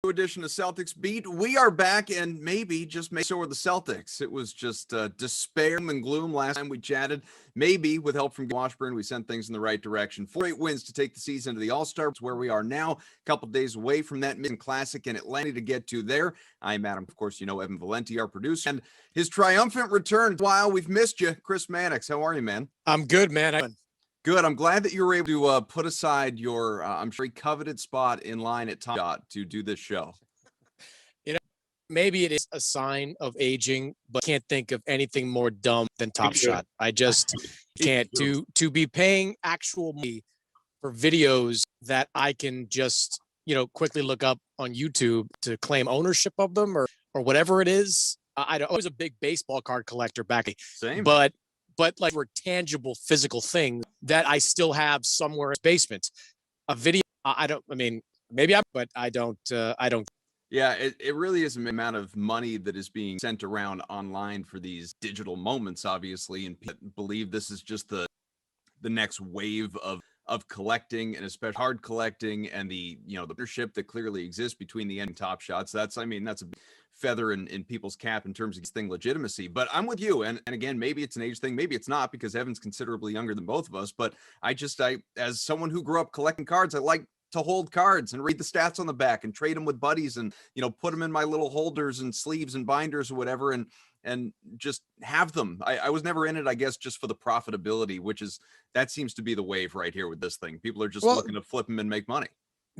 Edition of Celtics Beat. We are back, and maybe, just maybe, so are the Celtics. It was just despair and gloom last time we chatted. Maybe with help from Washburn, we sent things in the right direction. 4 straight wins to take the season to the All-Star. It's where we are now, a couple days away from that Mid-Classic in Atlanta to get to there. I'm Adam, of course, you know Evan Valenti, our producer, and his triumphant return. While we've missed you, Chris Mannix. How are you, man? I'm good, man. Good. I'm glad that you were able to put aside your, I'm sure, coveted spot in line at Top Shot to do this show. You know, maybe it is a sign of aging, but I can't think of anything more dumb than Top Shot. I just can't. To be paying actual money for videos that I can just, quickly look up on YouTube to claim ownership of them or whatever it is. I was a big baseball card collector back. Same. But like were tangible physical things that I still have somewhere in the basement. A video, but I don't. Yeah, it really is an amount of money that is being sent around online for these digital moments, obviously, and people believe this is just the next wave of collecting, and especially hard collecting, and the partnership that clearly exists between the end and Top Shots. That's a feather in people's cap in terms of this thing legitimacy. But I'm with you, and again, maybe it's an age thing, maybe it's not, because Evan's considerably younger than both of us. But I as someone who grew up collecting cards, I like to hold cards and read the stats on the back and trade them with buddies and put them in my little holders and sleeves and binders or whatever, and just have them. I was never in it, I guess, just for the profitability, that seems to be the wave right here with this thing. People are just looking to flip them and make money.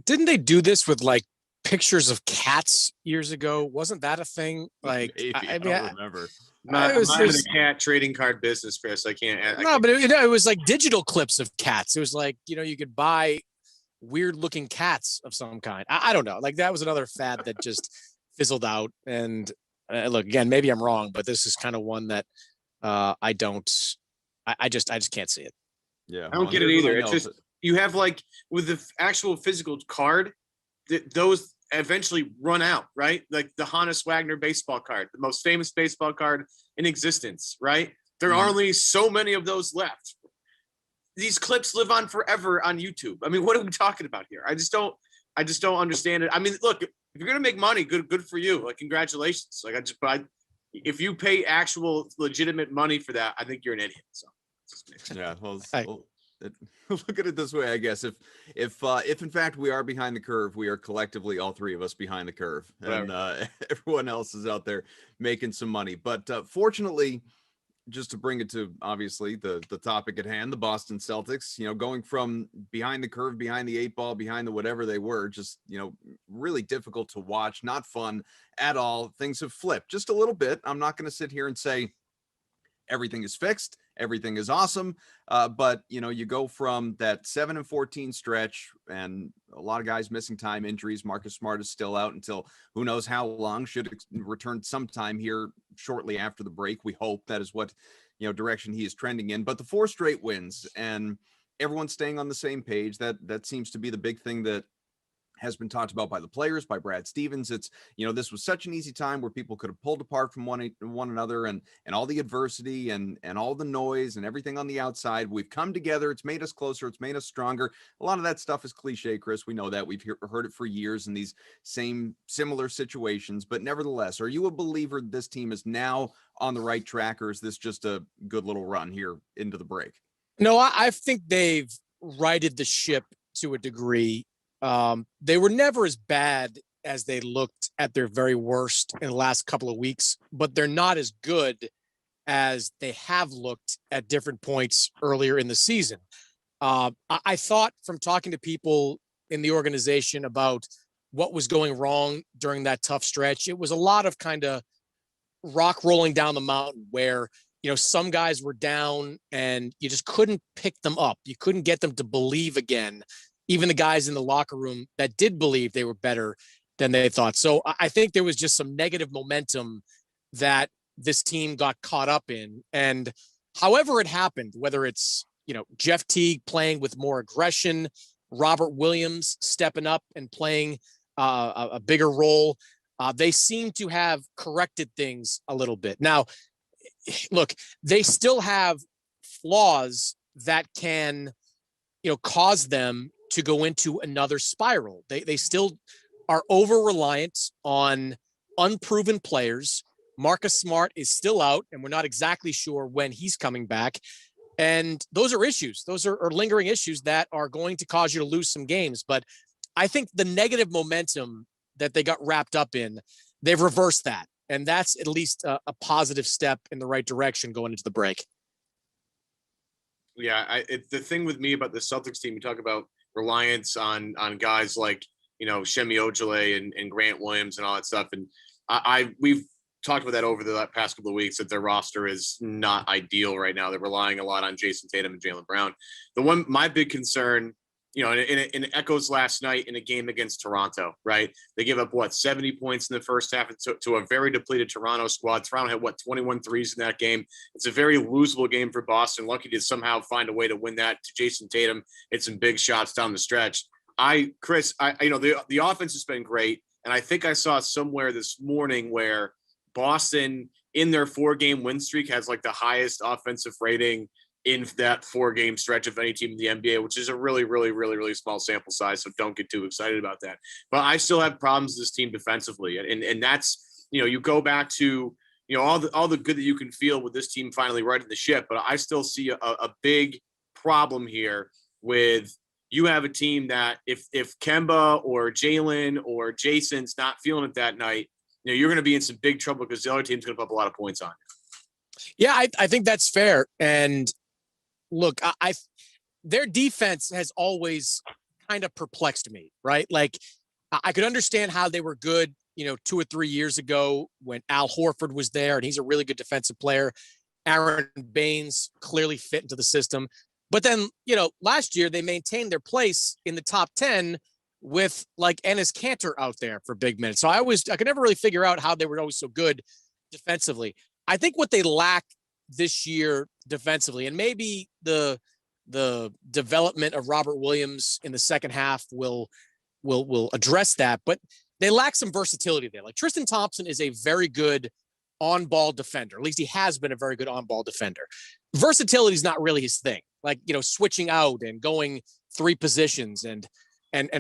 Didn't they do this with like pictures of cats years ago? Wasn't that a thing? Like, I don't remember. I'm not in the cat trading card business, Chris. I can't. But it was like digital clips of cats. It was like, you could buy weird looking cats of some kind. I don't know. Like, that was another fad that just fizzled out. And look, again, maybe I'm wrong, but this is kind of one that I just can't see it. Yeah, I don't get it either. It's just, you have, like, with the actual physical card, those eventually run out, right? Like the Hannes Wagner baseball card, the most famous baseball card in existence, right? There are only so many of those left. These clips live on forever on YouTube. I mean, what are we talking about here? I just don't understand it. I mean, look, if you're gonna make money, good for you. Like, congratulations. Like, if you pay actual legitimate money for that, I think you're an idiot. So yeah, well, look at it this way, I guess. If in fact we are behind the curve, we are collectively, all three of us, behind the curve, and everyone else is out there making some money. But fortunately, just to bring it to obviously the topic at hand, the Boston Celtics, going from behind the curve, behind the 8 ball, behind the whatever they were, just really difficult to watch, not fun at all. Things have flipped just a little bit. I'm not going to sit here and say everything is fixed, everything is awesome, but you go from that 7-14 stretch, and a lot of guys missing time, injuries. Marcus Smart is still out until who knows how long. Should return sometime here shortly after the break. We hope that is what direction he is trending in. But the 4 straight wins, and everyone's staying on the same page. That seems to be the big thing that has been talked about by the players, by Brad Stevens. It's, this was such an easy time where people could have pulled apart from one another, and all the adversity and all the noise and everything on the outside. We've come together. It's made us closer. It's made us stronger. A lot of that stuff is cliche, Chris. We know that. We've heard it for years in these similar situations. But nevertheless, are you a believer this team is now on the right track, or is this just a good little run here into the break? No, I think they've righted the ship to a degree. They were never as bad as they looked at their very worst in the last couple of weeks, but they're not as good as they have looked at different points earlier in the season. I thought, from talking to people in the organization about what was going wrong during that tough stretch, it was a lot of kind of rock rolling down the mountain where, some guys were down and you just couldn't pick them up. You couldn't get them to believe again. Even the guys in the locker room that did believe they were better than they thought. So I think there was just some negative momentum that this team got caught up in. And however it happened, whether it's, Jeff Teague playing with more aggression, Robert Williams stepping up and playing a bigger role, they seem to have corrected things a little bit. Now, look, they still have flaws that can, cause them to go into another spiral. They still are over-reliant on unproven players. Marcus Smart is still out, and we're not exactly sure when he's coming back. And those are issues. Those are lingering issues that are going to cause you to lose some games. But I think the negative momentum that they got wrapped up in, they've reversed that. And that's at least a positive step in the right direction going into the break. Yeah, the thing with me about the Celtics team, you talk about reliance on guys like, Shemi Ojale and Grant Williams and all that stuff. And we've talked about that over the past couple of weeks, that their roster is not ideal right now. They're relying a lot on Jayson Tatum and Jaylen Brown. My big concern, and it echoes last night in a game against Toronto, right? They gave up 70 points in the first half to a very depleted Toronto squad. Toronto had 21 threes in that game. It's a very losable game for Boston. Lucky to somehow find a way to win that. To Jayson Tatum hit some big shots down the stretch. Chris, the offense has been great, and I think I saw somewhere this morning where Boston in their 4-game win streak has like the highest offensive rating in that 4-game stretch of any team in the NBA, which is a really, really, really, really small sample size. So don't get too excited about that. But I still have problems with this team defensively. And that's, you go back to, all the good that you can feel with this team finally righting the ship. But I still see a big problem here with, you have a team that if Kemba or Jaylen or Jayson's not feeling it that night, you're going to be in some big trouble because the other team's going to put up a lot of points on you. Yeah, I think that's fair. And look, their defense has always kind of perplexed me, right? Like, I could understand how they were good, 2 or 3 years ago when Al Horford was there, and he's a really good defensive player. Aaron Baines clearly fit into the system. But then, last year they maintained their place in the top 10 with like Enes Kanter out there for big minutes. So I could never really figure out how they were always so good defensively. I think what they lack this year defensively, and maybe the development of Robert Williams in the second half will address that, but they lack some versatility there. Like, Tristan Thompson is a very good on-ball defender. At least he has been a very good on-ball defender. Versatility is not really his thing. Like, switching out and going 3 positions and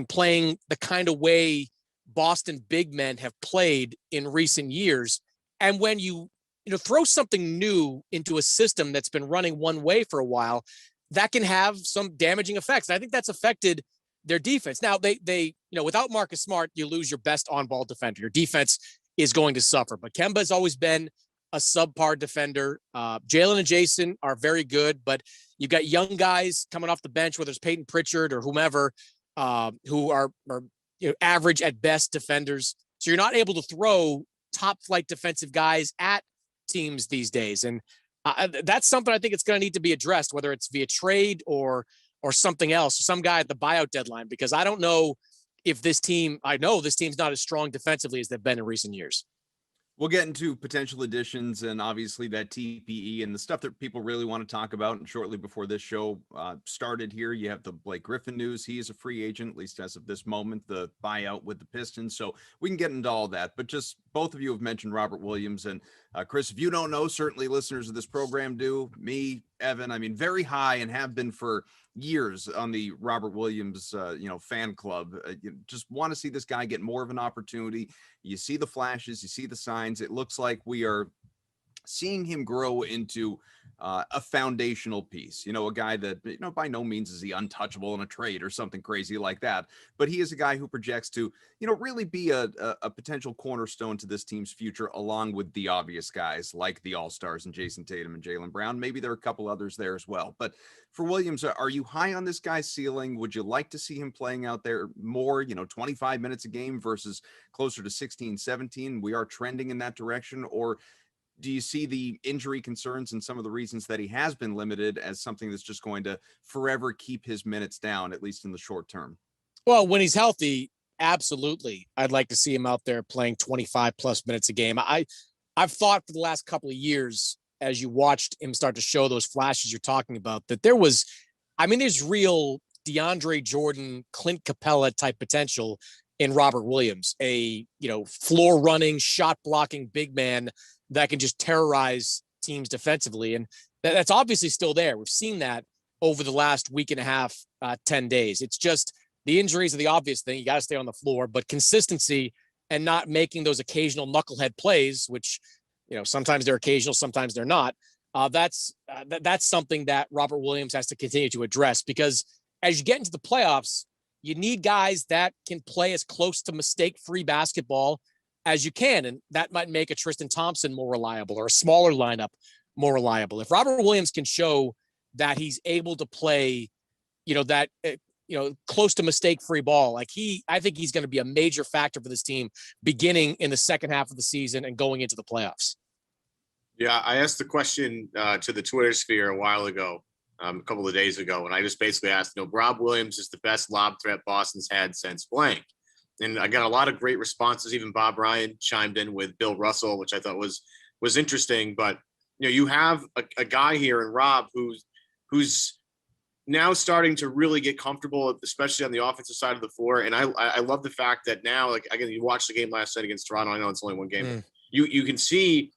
playing the kind of way Boston big men have played in recent years. And when you throw something new into a system that's been running one way for a while, that can have some damaging effects. And I think that's affected their defense. Now, they without Marcus Smart, you lose your best on-ball defender. Your defense is going to suffer. But Kemba has always been a subpar defender. Jaylen and Jayson are very good, but you've got young guys coming off the bench, whether it's Peyton Pritchard or whomever, who are average at best defenders. So you're not able to throw top flight defensive guys at teams these days. And that's something I think it's going to need to be addressed, whether it's via trade or something else, or some guy at the buyout deadline, because I know this team's not as strong defensively as they've been in recent years. We'll get into potential additions and obviously that TPE and the stuff that people really want to talk about. And shortly before this show started here, you have the Blake Griffin news. He is a free agent, at least as of this moment, the buyout with the Pistons. So we can get into all that. But just both of you have mentioned Robert Williams. And Chris, if you don't know, certainly listeners of this program do. Me, Evan, very high and have been for years on the Robert Williams, fan club. Just want to see this guy get more of an opportunity. You see the flashes, you see the signs. It looks like we are seeing him grow into a foundational piece, a guy that, by no means is he untouchable in a trade or something crazy like that, but he is a guy who projects to, really be a potential cornerstone to this team's future, along with the obvious guys like the All-Stars and Jayson Tatum and Jaylen Brown. Maybe there are a couple others there as well. But for Williams, are you high on this guy's ceiling? Would you like to see him playing out there more, 25 minutes a game versus closer to 16, 17? We are trending in that direction. Or do you see the injury concerns and some of the reasons that he has been limited as something that's just going to forever keep his minutes down, at least in the short term? Well, when he's healthy, absolutely. I'd like to see him out there playing 25 plus minutes a game. I've thought for the last couple of years, as you watched him start to show those flashes you're talking about, that there's real DeAndre Jordan, Clint Capella type potential in Robert Williams, a, floor running, shot blocking big man that can just terrorize teams defensively. And that's obviously still there. We've seen that over the last week and a half, 10 days. It's just The injuries are the obvious thing. You got to stay on the floor, but consistency and not making those occasional knucklehead plays, which, sometimes they're occasional, sometimes they're not. That's something that Robert Williams has to continue to address, because as you get into the playoffs, you need guys that can play as close to mistake-free basketball as you can. And that might make a Tristan Thompson more reliable, or a smaller lineup more reliable. If Robert Williams can show that he's able to play, close to mistake-free ball, I think he's going to be a major factor for this team beginning in the second half of the season and going into the playoffs. Yeah, I asked the question to the Twitter sphere a while ago, a couple of days ago, and I just basically asked, Rob Williams is the best lob threat Boston's had since blank. And I got a lot of great responses. Even Bob Ryan chimed in with Bill Russell, which I thought was interesting. But, you have a guy here in Rob who's now starting to really get comfortable, especially on the offensive side of the floor. And I love the fact that now, again, you watched the game last night against Toronto. I know it's only one game. You can see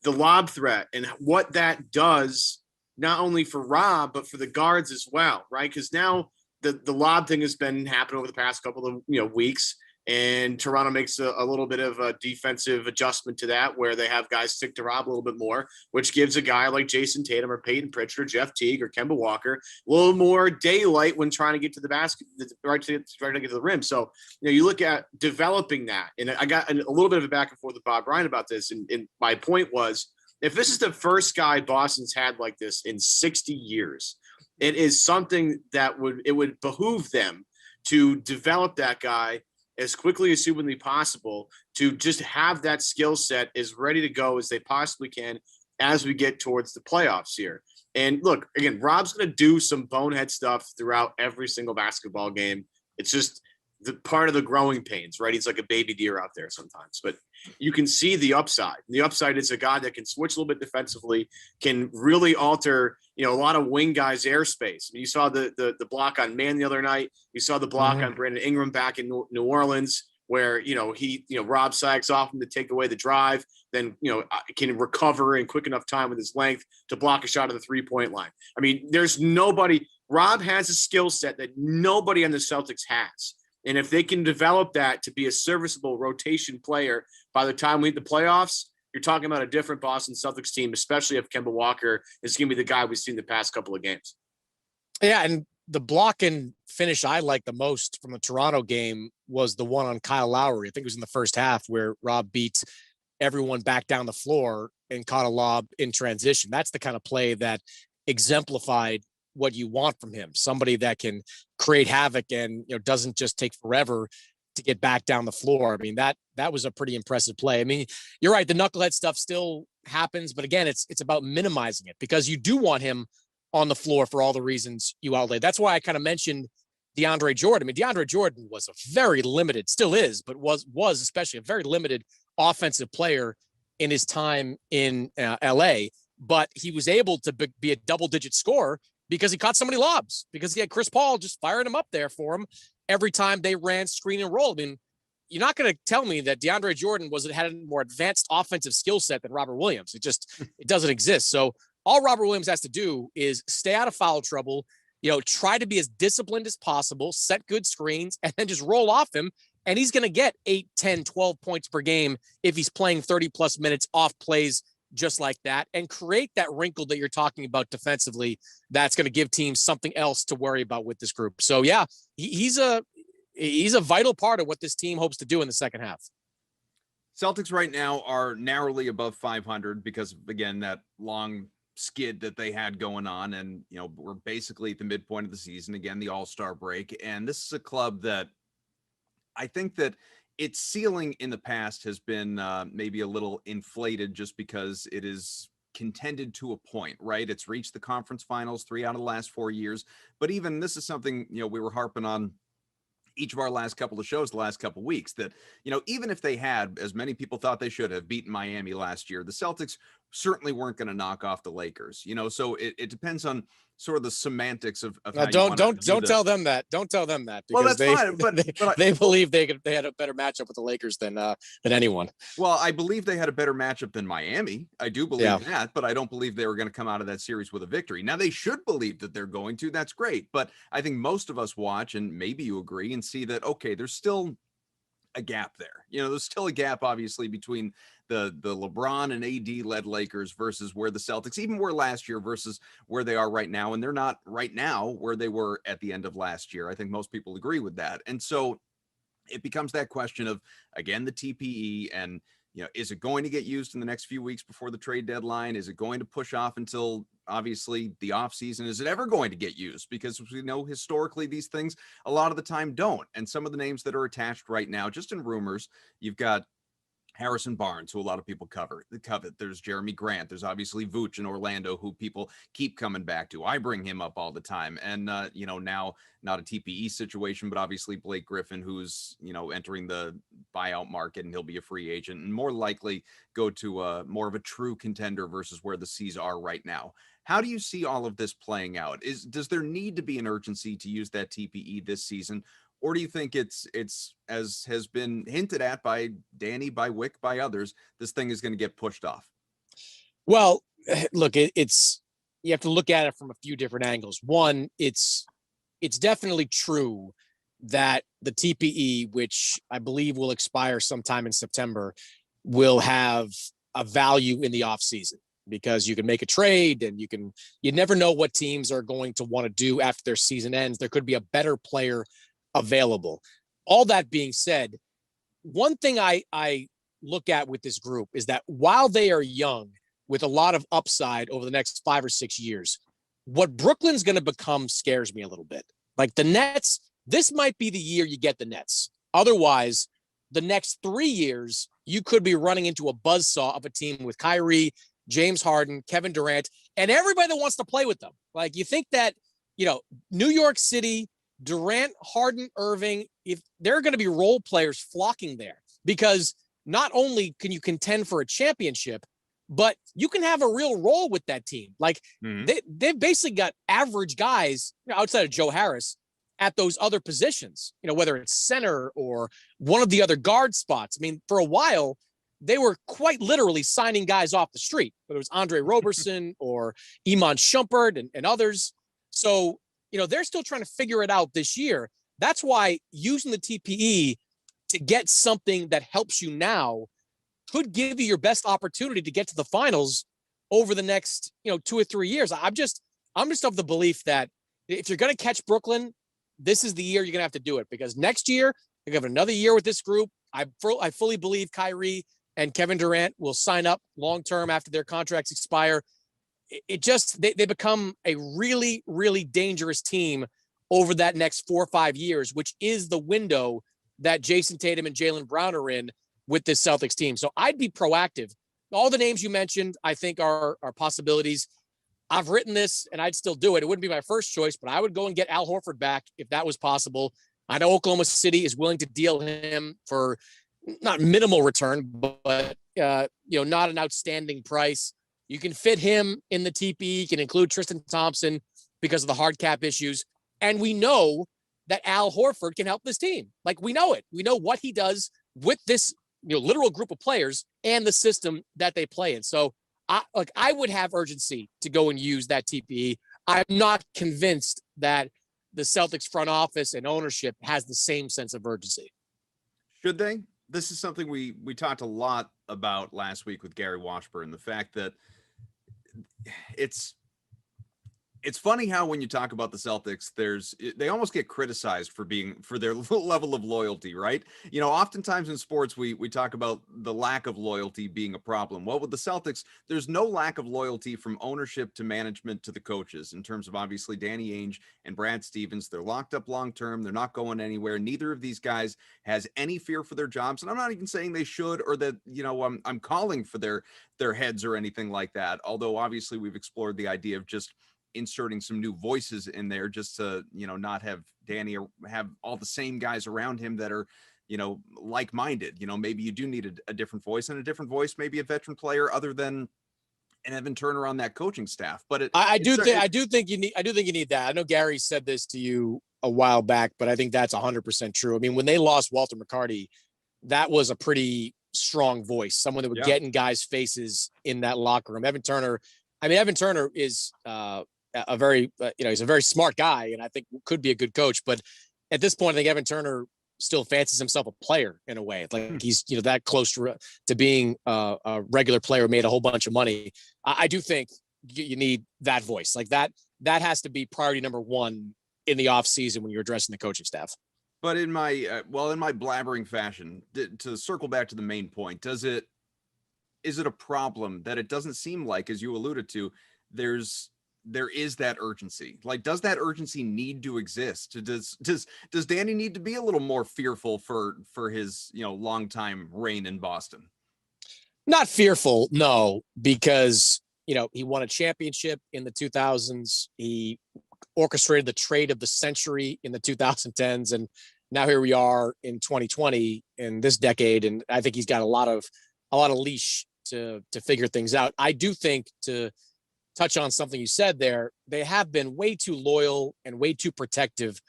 the lob threat and what that does, not only for Rob, but for the guards as well, right? Because now the lob thing has been happening over the past couple of weeks, and Toronto makes a little bit of a defensive adjustment to that, where they have guys stick to Rob a little bit more, which gives a guy like Jayson Tatum or Peyton Pritchard, Jeff Teague, or Kemba Walker a little more daylight when trying to get to the basket, trying to get to the rim. So, you look at developing that, and I got a little bit of a back and forth with Bob Ryan about this, and my point was, if this is the first guy Boston's had like this in 60 years, it is something that would behoove them to develop that guy as quickly as humanly possible, to just have that skill set as ready to go as they possibly can as we get towards the playoffs here. And look, again, Rob's going to do some bonehead stuff throughout every single basketball game. It's just the part of the growing pains, right? He's like a baby deer out there sometimes, but you can see the upside. The upside is a guy that can switch a little bit defensively, can really alter, a lot of wing guys' airspace. You saw the block on Man the other night. You saw the block on Brandon Ingram back in New Orleans, where, Rob sags off him to take away the drive, then, can recover in quick enough time with his length to block a shot at the 3-point line. I mean, there's nobody. Rob has a skill set that nobody on the Celtics has. And if they can develop that to be a serviceable rotation player by the time we hit the playoffs, you're talking about a different Boston Celtics team, especially if Kemba Walker is going to be the guy we've seen the past couple of games. Yeah, and the block and finish I like the most from the Toronto game was the one on Kyle Lowry. I think it was in the first half, where Rob beat everyone back down the floor and caught a lob in transition. That's the kind of play that exemplified what you want from him. Somebody that can create havoc and, doesn't just take forever to get back down the floor. I mean, that was a pretty impressive play. I mean, you're right. The knucklehead stuff still happens, but again, it's about minimizing it, because you do want him on the floor for all the reasons you outlaid. That's why I kind of mentioned DeAndre Jordan. I mean, DeAndre Jordan was a very limited, still is, but was especially a very limited offensive player in his time in LA, but he was able to be a double-digit scorer because he caught so many lobs, because he had Chris Paul just firing him up there for him every time they ran screen and roll. I mean, you're not going to tell me that DeAndre Jordan had a more advanced offensive skill set than Robert Williams. It doesn't exist. So all Robert Williams has to do is stay out of foul trouble, try to be as disciplined as possible, set good screens, and then just roll off him. And he's going to get 8, 10, 12 points per game if he's playing 30 plus minutes off plays just like that, and create that wrinkle that you're talking about defensively. That's going to give teams something else to worry about with this group. So yeah, he's a vital part of what this team hopes to do in the second half. Celtics right now are narrowly above 500 because, again, that long skid that they had going on. And, we're basically at the midpoint of the season, again, the All-Star break. And this is a club that I think that its ceiling in the past has been maybe a little inflated, just because it is contended to a point, right? It's reached the conference finals 3 out of the last 4 years. But even this is something, we were harping on each of our last couple of shows the last couple of weeks, that, even if they had, as many people thought they should have, beaten Miami last year, the Celtics certainly weren't going to knock off the Lakers, so it depends on sort of the semantics of how don't tell them that. Don't tell them that, because well, that's fine, but they believe they had a better matchup with the Lakers than anyone. Well, I believe they had a better matchup than Miami. I do believe that, but I don't believe they were going to come out of that series with a victory. Now, they should believe that they're going to. That's great, but I think most of us watch, and maybe you agree, and see that, okay, there's still a gap there. There's still a gap, obviously, between the LeBron and AD led Lakers versus where the Celtics even were last year versus where they are right now. And they're not right now where they were at the end of last year. I think most people agree with that. And so it becomes that question of, again, the TPE, and, is it going to get used in the next few weeks before the trade deadline? Is it going to push off until obviously the off season? Is it ever going to get used? Because we know historically these things a lot of the time don't. And some of the names that are attached right now, just in rumors, you've got Harrison Barnes, who a lot of people covet. There's Jeremy Grant. There's obviously Vooch in Orlando, who people keep coming back to. I bring him up all the time. And, now not a TPE situation, but obviously Blake Griffin, who's, entering the buyout market, and he'll be a free agent and more likely go to more of a true contender versus where the C's are right now. How do you see all of this playing out? Does there need to be an urgency to use that TPE this season? Or do you think it's as has been hinted at by Danny, by Wick, by others, this thing is going to get pushed off? Well, look, it's you have to look at it from a few different angles. One, it's definitely true that the TPE, which I believe will expire sometime in September, will have a value in the offseason, because you can make a trade, and you never know what teams are going to want to do after their season ends. There could be a better player available. All that being said, one thing I look at with this group is that while they are young with a lot of upside over the next 5 or 6 years, what Brooklyn's going to become scares me a little bit. Like the Nets, this might be the year you get the Nets. Otherwise, the next 3 years, you could be running into a buzzsaw of a team with Kyrie, James Harden, Kevin Durant, and everybody that wants to play with them. Like, you think that, New York City, Durant, Harden, Irving, if there are going to be role players flocking there, because not only can you contend for a championship, but you can have a real role with that team. Like they've basically got average guys outside of Joe Harris at those other positions, whether it's center or one of the other guard spots. I mean, for a while, they were quite literally signing guys off the street, whether it was Andre Roberson or Iman Shumpert and others. So, they're still trying to figure it out this year. That's why using the TPE to get something that helps you now could give you your best opportunity to get to the finals over the next, 2 or 3 years. I'm just of the belief that if you're going to catch Brooklyn, this is the year you're going to have to do it, because next year you're going to have another year with this group. I fully believe Kyrie and Kevin Durant will sign up long-term after their contracts expire. They become a really, really dangerous team over that next 4 or 5 years, which is the window that Jayson Tatum and Jaylen Brown are in with this Celtics team. So I'd be proactive. All the names you mentioned, I think are possibilities. I've written this and I'd still do it. It wouldn't be my first choice, but I would go and get Al Horford back if that was possible. I know Oklahoma City is willing to deal him for not minimal return, but not an outstanding price. You can fit him in the TP. You can include Tristan Thompson because of the hard cap issues. And we know that Al Horford can help this team. Like, we know it. We know what he does with this literal group of players and the system that they play in. So I would have urgency to go and use that TPE. I'm not convinced that the Celtics front office and ownership has the same sense of urgency. Should they? This is something we talked a lot about last week with Gary Washburn, the fact that it's funny how when you talk about the Celtics, they almost get criticized for their level of loyalty, right? Oftentimes in sports, we talk about the lack of loyalty being a problem. Well, with the Celtics, there's no lack of loyalty from ownership to management to the coaches in terms of obviously Danny Ainge and Brad Stevens. They're locked up long-term. They're not going anywhere. Neither of these guys has any fear for their jobs. And I'm not even saying they should, or that, I'm calling for their heads or anything like that. Although obviously we've explored the idea of just inserting some new voices in there just to, not have Danny or have all the same guys around him that are, like-minded. Maybe you do need a different voice, and a different voice, maybe a veteran player other than and Evan Turner on that coaching staff. But I do think you need that. I know Gary said this to you a while back, but I think that's 100% true. I mean, when they lost Walter McCarty, that was a pretty strong voice, someone that would get in guys' faces in that locker room. Evan Turner is a very, he's a very smart guy, and I think could be a good coach. But at this point, I think Evan Turner still fancies himself a player in a way. Like he's, that close to being a regular player, made a whole bunch of money. I do think you need that voice. Like that has to be priority number one in the off season when you're addressing the coaching staff. But in my in my blabbering fashion, to circle back to the main point, is it a problem that it doesn't seem like, as you alluded to, there is that urgency? Like, does that urgency need to exist? Does Danny need to be a little more fearful for his longtime reign in Boston? Not fearful, no, because he won a championship in the 2000s. He orchestrated the trade of the century in the 2010s, and now here we are in 2020 in this decade, and I think he's got a lot of leash to figure things out. I do think, to touch on something you said there, they have been way too loyal and way too protective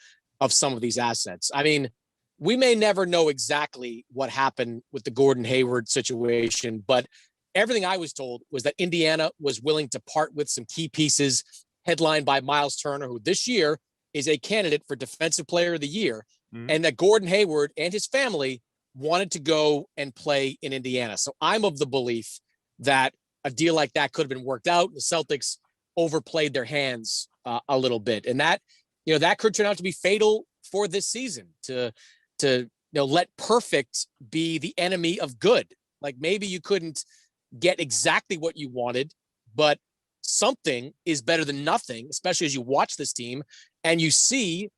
of some of these assets. I mean, we may never know exactly what happened with the Gordon Hayward situation, but everything I was told was that Indiana was willing to part with some key pieces, headlined by Miles Turner, who this year is a candidate for Defensive Player of the Year, and that Gordon Hayward and his family wanted to go and play in Indiana. So I'm of the belief that a deal like that could have been worked out. The Celtics overplayed their hands a little bit, and that could turn out to be fatal for this season. To let perfect be the enemy of good. Like, maybe you couldn't get exactly what you wanted, but something is better than nothing, especially as you watch this team and you see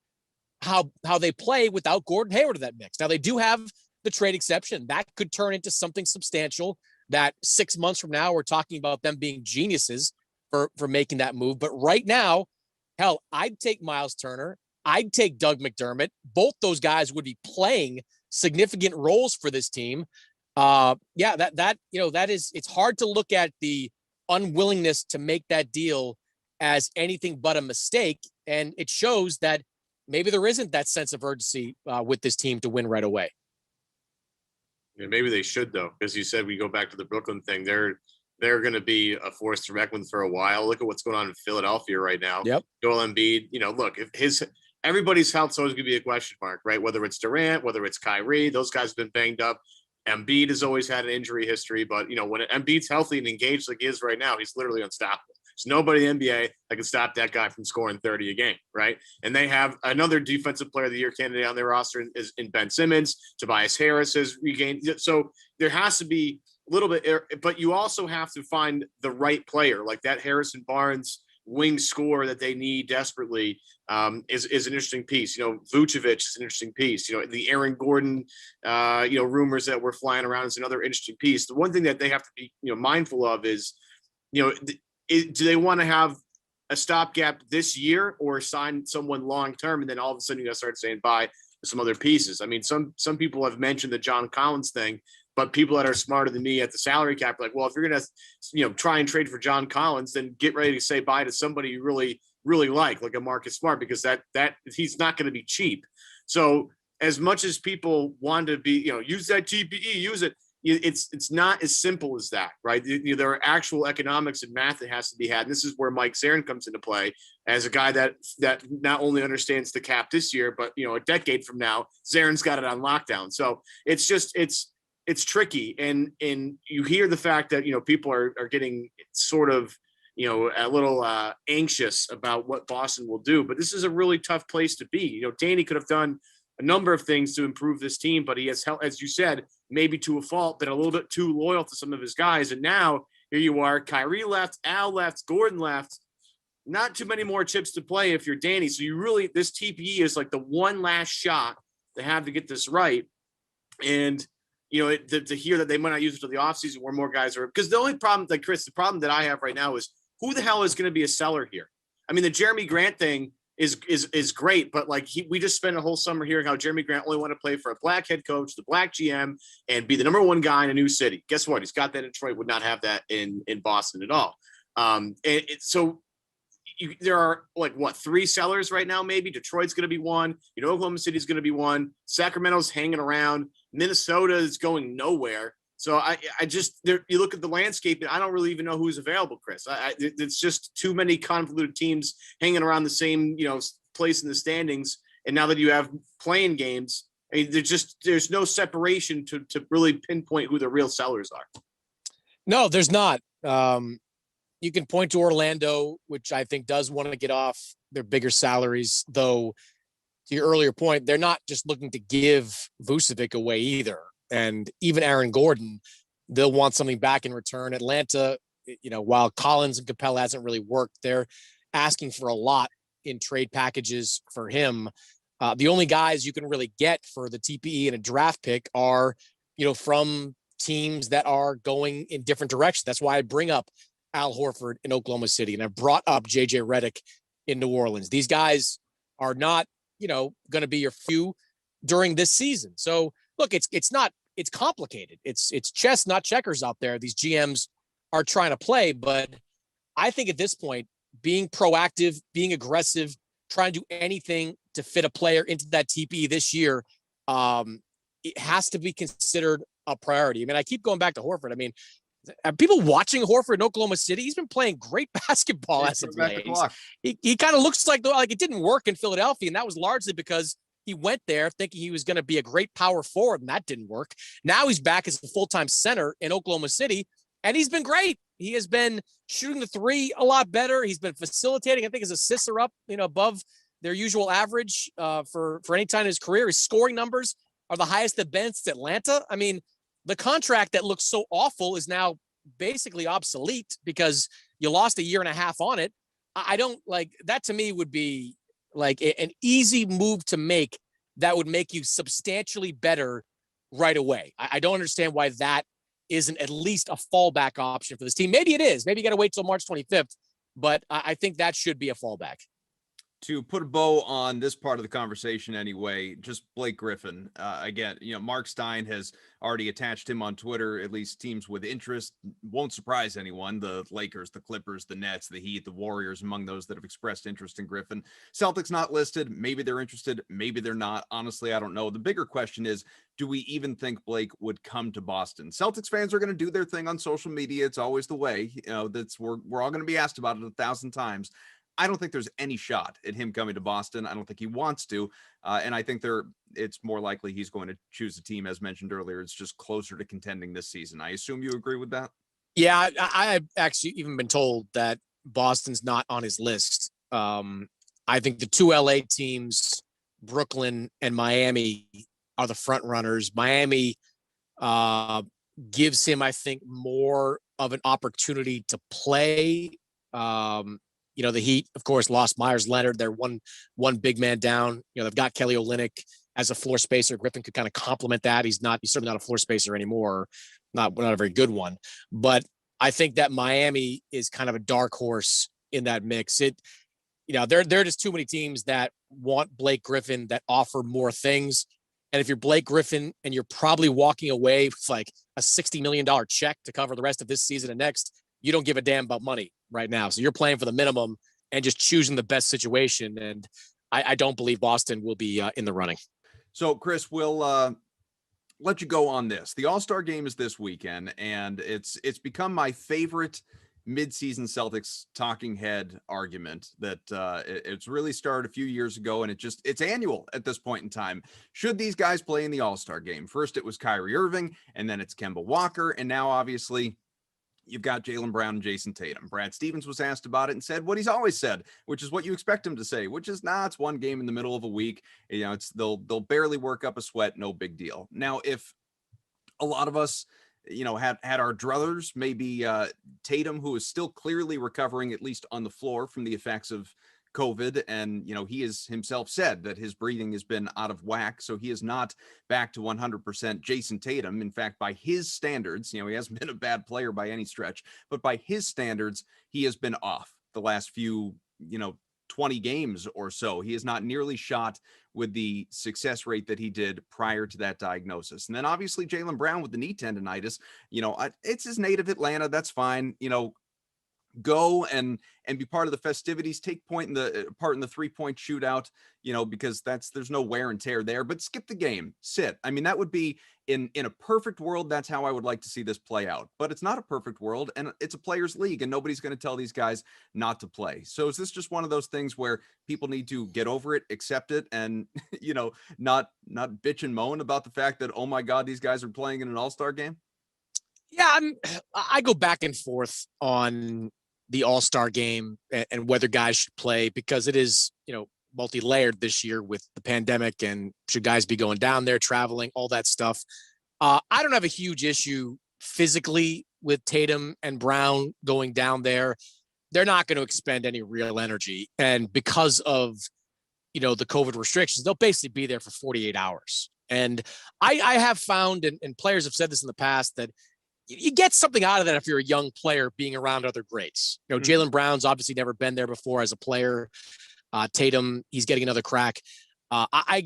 how they play without Gordon Hayward in that mix. Now, they do have the trade exception. That could turn into something substantial, that 6 months from now, we're talking about them being geniuses for making that move. But right now, hell, I'd take Miles Turner. I'd take Doug McDermott. Both those guys would be playing significant roles for this team. It's hard to look at the unwillingness to make that deal as anything but a mistake. And it shows that maybe there isn't that sense of urgency with this team to win right away. Yeah, maybe they should, though, because you said we go back to the Brooklyn thing. They're going to be a force to reckon with for a while. Look at what's going on in Philadelphia right now. Yep. Joel Embiid, look, if everybody's health is always going to be a question mark, right? Whether it's Durant, whether it's Kyrie, those guys have been banged up. Embiid has always had an injury history, but when Embiid's healthy and engaged like he is right now, he's literally unstoppable. There's nobody in the NBA that can stop that guy from scoring 30 a game, right? And they have another Defensive Player of the Year candidate on their roster in Ben Simmons. Tobias Harris has regained. So there has to be a little bit, but you also have to find the right player, like that Harrison Barnes wing scorer that they need desperately is an interesting piece. Vucevic is an interesting piece. The Aaron Gordon, rumors that were flying around is another interesting piece. The one thing that they have to be, mindful of is, do they want to have a stopgap this year or sign someone long-term? And then all of a sudden you got to start saying bye to some other pieces. I mean, some people have mentioned the John Collins thing, but people that are smarter than me at the salary cap are like, well, if you're going to, try and trade for John Collins, then get ready to say bye to somebody you really, really like a Marcus Smart, because that he's not going to be cheap. So as much as people want to be, use that TPE, use it. It's not as simple as that, right? There are actual economics and math that has to be had. And this is where Mike Zarin comes into play as a guy that not only understands the cap this year, but, a decade from now, Zarin's got it on lockdown. So it's tricky. And you hear the fact that, people are getting sort of, a little anxious about what Boston will do, but this is a really tough place to be. Danny could have done a number of things to improve this team, but he has, as you said, maybe to a fault, been a little bit too loyal to some of his guys. And now here you are, Kyrie left, Al left, Gordon left, not too many more chips to play if you're Danny. So this TPE is like the one last shot they have to get this right. And, to hear that they might not use it until the offseason where more guys are, because the only problem, like Chris, the problem that I have right now is who the hell is going to be a seller here? I mean, the Jeremy Grant thing, is great, but like we just spent a whole summer hearing how Jeremy Grant only want to play for a black head coach, the black GM, and be the number one guy in a new city. Guess what? He's got that in Detroit, would not have that in Boston at all. So there are like what, 3 sellers right now? Maybe Detroit's going to be one. Oklahoma City's going to be one. Sacramento's hanging around. Minnesota is going nowhere. So I just you look at the landscape and I don't really even know who's available, Chris. It's just too many convoluted teams hanging around the same place in the standings. And now that you have playing games, I mean, there's no separation to really pinpoint who the real sellers are. No, there's not. You can point to Orlando, which I think does want to get off their bigger salaries, though. To your earlier point, they're not just looking to give Vucevic away either. And even Aaron Gordon, they'll want something back in return. Atlanta, while Collins and Capella hasn't really worked, they're asking for a lot in trade packages for him. The only guys you can really get for the TPE and a draft pick are, from teams that are going in different directions. That's why I bring up Al Horford in Oklahoma City, and I brought up JJ Redick in New Orleans. These guys are not, going to be your few during this season. So look, it's complicated. It's chess, not checkers out there. These GMs are trying to play, but I think at this point, being proactive, being aggressive, trying to do anything to fit a player into that TPE this year, it has to be considered a priority. I mean, I keep going back to Horford. I mean, are people watching Horford in Oklahoma City? He's been playing great basketball as of late. He kind of looks like it didn't work in Philadelphia, and that was largely because he went there thinking he was going to be a great power forward, and that didn't work. Now he's back as a full-time center in Oklahoma City, and he's been great. He has been shooting the three a lot better. He's been facilitating. I think his assists are up, above their usual average for any time in his career. His scoring numbers are the highest they've been since Atlanta. I mean, the contract that looks so awful is now basically obsolete because you lost a year and a half on it. I don't like that. To me would be like an easy move to make that would make you substantially better right away. I don't understand why that isn't at least a fallback option for this team. Maybe it is. Maybe you got to wait till March 25th, but I think that should be a fallback. To put a bow on this part of the conversation anyway, just Blake Griffin. Again, Mark Stein has already attached him on Twitter, at least teams with interest. Won't surprise anyone. The Lakers, the Clippers, the Nets, the Heat, the Warriors, among those that have expressed interest in Griffin. Celtics not listed. Maybe they're interested. Maybe they're not. Honestly, I don't know. The bigger question is, do we even think Blake would come to Boston? Celtics fans are going to do their thing on social media. It's always the way. We're all going to be asked about it 1,000 times. I don't think there's any shot at him coming to Boston. I don't think he wants to. And I think it's more likely he's going to choose a team, as mentioned earlier. It's just closer to contending this season. I assume you agree with that? Yeah, I've actually even been told that Boston's not on his list. I think the 2 LA teams, Brooklyn and Miami, are the front runners. Miami gives him, I think, more of an opportunity to play. The Heat, of course, lost Myers Leonard. They're one big man down. They've got Kelly Olynyk as a floor spacer. Griffin could kind of complement that. He's certainly not a floor spacer anymore. Not a very good one. But I think that Miami is kind of a dark horse in that mix. There are just too many teams that want Blake Griffin that offer more things. And if you're Blake Griffin and you're probably walking away with like a $60 million check to cover the rest of this season and next, you don't give a damn about money right now. So you're playing for the minimum and just choosing the best situation. And I don't believe Boston will be in the running. So Chris, we'll let you go on this. The All-Star game is this weekend, and it's become my favorite midseason Celtics talking head argument that it's really started a few years ago, and it's annual at this point in time. Should these guys play in the All-Star game? First it was Kyrie Irving, and then it's Kemba Walker, and now obviously you've got Jaylen Brown and Jayson Tatum. Brad Stevens was asked about it and said what he's always said, which is what you expect him to say, which is, it's one game in the middle of a week. They'll barely work up a sweat. No big deal. Now, if a lot of us, had our druthers, maybe Tatum, who is still clearly recovering, at least on the floor, from the effects of COVID. And, he has himself said that his breathing has been out of whack. So he is not back to 100% Jayson Tatum. In fact, by his standards, he hasn't been a bad player by any stretch, but by his standards, he has been off the last few, 20 games or so. He has not nearly shot with the success rate that he did prior to that diagnosis. And then obviously Jaylen Brown with the knee tendonitis, it's his native Atlanta. That's fine. Go and be part of the festivities, take part in the 3-point shootout, because there's no wear and tear there, but skip the game, sit. I mean, that would be in a perfect world. That's how I would like to see this play out, but it's not a perfect world, and it's a players league, and nobody's going to tell these guys not to play. So is this just one of those things where people need to get over it, accept it, and, not bitch and moan about the fact that, oh my God, these guys are playing in an all-star game? Yeah, I go back and forth on the All-Star game and whether guys should play, because it is, multi-layered this year with the pandemic, and should guys be going down there, traveling, all that stuff. I don't have a huge issue physically with Tatum and Brown going down there. They're not going to expend any real energy. And because of, the COVID restrictions, they'll basically be there for 48 hours. And I have found, and players have said this in the past, that you get something out of that if you're a young player being around other greats. Jaylen Brown's obviously never been there before as a player. Tatum, he's getting another crack. I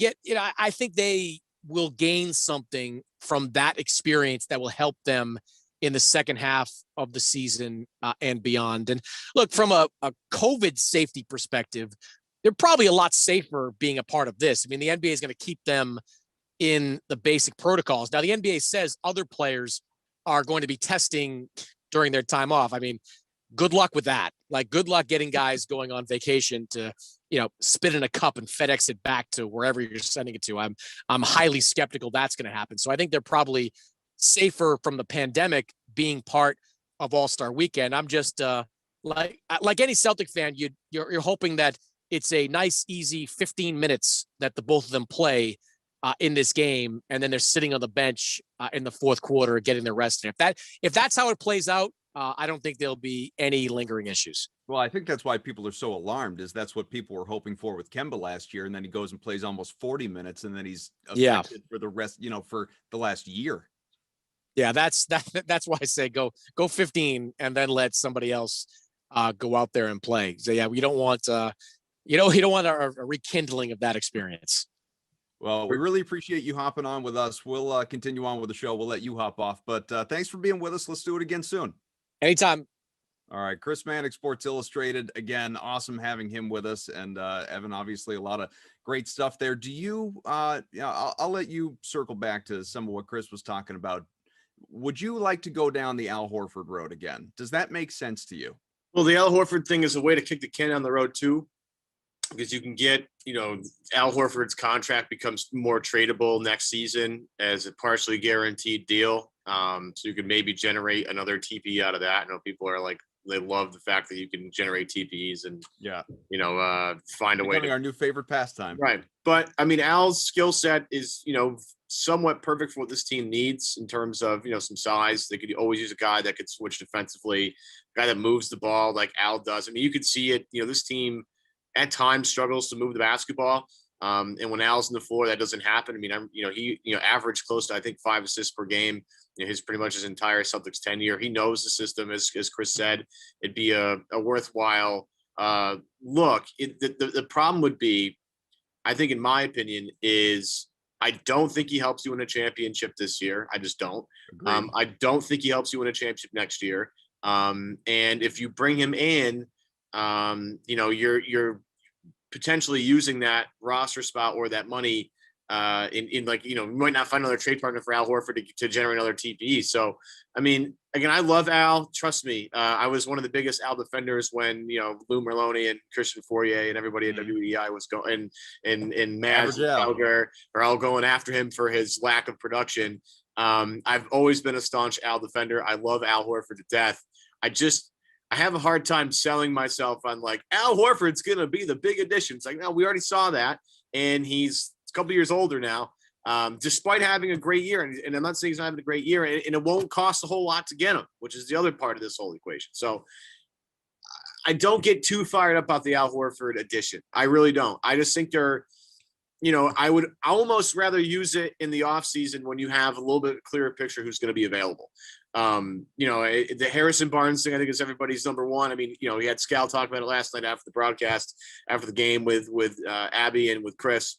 think they will gain something from that experience that will help them in the second half of the season and beyond. And look, from a COVID safety perspective, they're probably a lot safer being a part of this. I mean, the NBA is going to keep them in the basic protocols. Now, the NBA says other players are going to be testing during their time off. I mean, good luck with that. Like, good luck getting guys going on vacation to, spit in a cup and FedEx it back to wherever you're sending it to. I'm highly skeptical that's going to happen. So I think they're probably safer from the pandemic being part of All-Star Weekend. I'm just like any Celtic fan, you're hoping that it's a nice, easy 15 minutes that the both of them play in this game, and then they're sitting on the bench in the fourth quarter getting their rest. And if that's how it plays out, I don't think there'll be any lingering issues. Well, I think that's why people are so alarmed, is that's what people were hoping for with Kemba last year, and then he goes and plays almost 40 minutes, and then he's affected for the rest, for the last year. Yeah, that's why I say go 15 and then let somebody else go out there and play. So yeah, we don't want you don't want a rekindling of that experience. Well, we really appreciate you hopping on with us. We'll continue on with the show. We'll let you hop off, but thanks for being with us. Let's do it again soon. Anytime. All right. Chris Mannix, Sports Illustrated. Again, awesome having him with us. And Evan, obviously a lot of great stuff there. Do you, I'll let you circle back to some of what Chris was talking about. Would you like to go down the Al Horford road again? Does that make sense to you? Well, the Al Horford thing is a way to kick the can down the road too, because you can get, Al Horford's contract becomes more tradable next season as a partially guaranteed deal. So you could maybe generate another TPE out of that. I know people are like, they love the fact that you can generate TPEs and, find a way to our new favorite pastime. Right. But I mean, Al's skill set is, somewhat perfect for what this team needs in terms of, some size. They could always use a guy that could switch defensively, a guy that moves the ball like Al does. I mean, you could see it, this team at times struggles to move the basketball. And when Al's on the floor, that doesn't happen. I mean, he averaged close to, I think, 5 assists per game. His pretty much his entire Celtics tenure. He knows the system, as Chris said. It'd be a worthwhile look. The problem would be, I think, in my opinion, is I don't think he helps you win a championship this year. I just don't. I don't think he helps you win a championship next year. And if you bring him in, you're potentially using that roster spot or that money in like, you might not find another trade partner for Al Horford to generate another TPE. So, I mean, again, I love Al. Trust me. I was one of the biggest Al defenders when, Lou Merlone and Christian Fourier and everybody at WEI was going and Maz Elgar are all going after him for his lack of production. I've always been a staunch Al defender. I love Al Horford to death. I have a hard time selling myself on like Al Horford's going to be the big addition. It's like, no, we already saw that. And he's a couple years older now, despite having a great year. And I'm not saying he's not having a great year, and it won't cost a whole lot to get him, which is the other part of this whole equation. So I don't get too fired up about the Al Horford addition. I really don't. I just think I would almost rather use it in the offseason when you have a little bit clearer picture who's going to be available. The Harrison Barnes thing, I think, is everybody's number one. I mean, we had Scal talk about it last night after the broadcast, after the game with Abby and with Chris,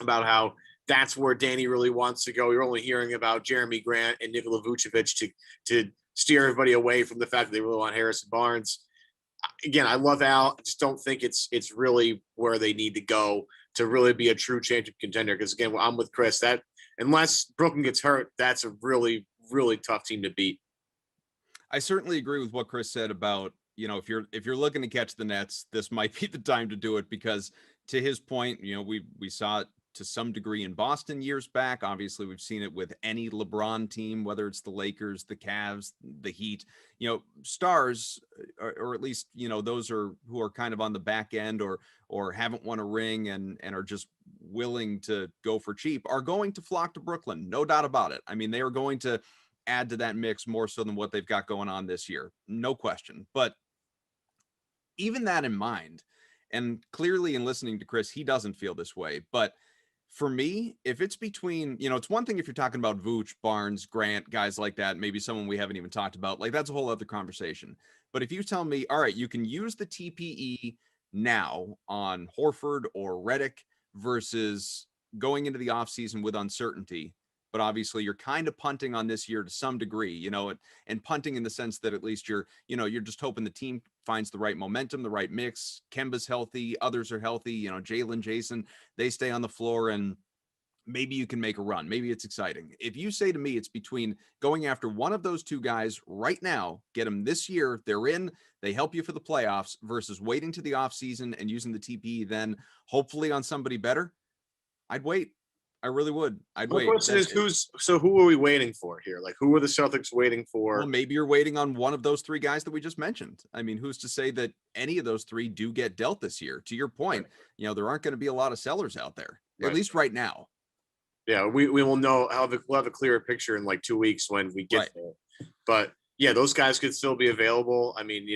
about how that's where Danny really wants to go. You're only hearing about Jeremy Grant and Nikola Vucevic to steer everybody away from the fact that they really want Harrison Barnes. Again, I love Al. I just don't think it's really where they need to go to really be a true championship contender. Because again, I'm with Chris, that unless Brooklyn gets hurt, that's a really, really tough team to beat. I certainly agree with what Chris said about, if you're looking to catch the Nets, this might be the time to do it, because to his point, we saw it to some degree in Boston years back. Obviously, we've seen it with any LeBron team, whether it's the Lakers, the Cavs, the Heat, stars, or at least, those who are kind of on the back end or haven't won a ring and are just willing to go for cheap are going to flock to Brooklyn. No doubt about it. I mean, they are going to add to that mix more so than what they've got going on this year. No question. But even that in mind, and clearly in listening to Chris, he doesn't feel this way, but for me, if it's between, it's one thing if you're talking about Vooch, Barnes, Grant, guys like that, maybe someone we haven't even talked about, like that's a whole other conversation. But if you tell me, all right, you can use the TPE now on Horford or Redick versus going into the offseason with uncertainty, but obviously you're kind of punting on this year to some degree, and punting in the sense that at least you're just hoping the team finds the right momentum, the right mix. Kemba's healthy, others are healthy, Jaylen, Jayson, they stay on the floor, and maybe you can make a run. Maybe it's exciting. If you say to me it's between going after one of those two guys right now, get them this year, they're in, they help you for the playoffs, versus waiting to the offseason and using the TPE then hopefully on somebody better, I'd wait. I really would. I'd wait. The question is who are we waiting for here? Like, who are the Celtics waiting for? Well, maybe you're waiting on one of those three guys that we just mentioned. I mean, who's to say that any of those three do get dealt this year? To your point, there aren't going to be a lot of sellers out there, at least right now. Yeah, we will know we'll have a clearer picture in like 2 weeks when we get there. But yeah, those guys could still be available. I mean,